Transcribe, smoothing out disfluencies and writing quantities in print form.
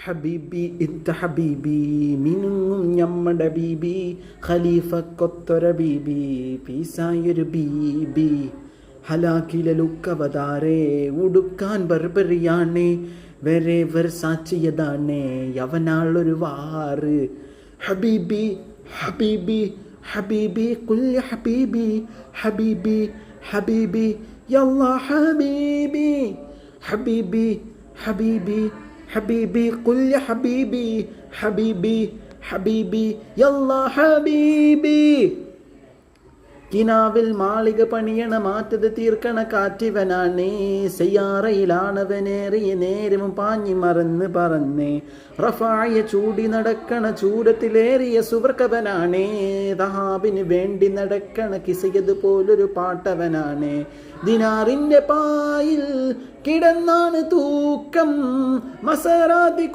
ഹബീബി ഇത്ത ഹബീബി മിനുങ്ങും ഞമ്മടെ ബീബി ഖലീഫ കൊത്തൊര ബീബി പീസായൊരു ബീബി ഹലാക്കിലുക്കവതാരേ ഉടുക്കാൻ ബർബറിയാണേ വെറേവർ സാച്ചിയതാണേ യവനാളൊരു വാറ് ഹബീബി ഹബീബി ഹബീബി കുല്യ ഹബീബി ഹബീബി ഹബീബി യല്ലാ ഹബീബി ഹബീബി ഹബീബി ഹബീബി കുല്യ ഹബീബി ഹബീബി ഹബീബി യല്ലാ ഹബീബി കിനാവിൽ മാളിക പണിയണ മാറ്റത് തീർക്കണ കാറ്റിവനാണേ സെയ്യാറയിലാണവനേറിയ നേരവും പാഞ്ഞി മറന്ന് പറന്നേ റഫായ ചൂടി നടക്കണ ചൂരത്തിലേറിയ സുവർക്കവനാണേ ദഹാബിന് വേണ്ടി നടക്കണ കിസയത് പോലൊരു പാട്ടവനാണേ ദിനാറിന്റെ പായിൽ കിടന്നാണ് തൂക്കം മസറാതി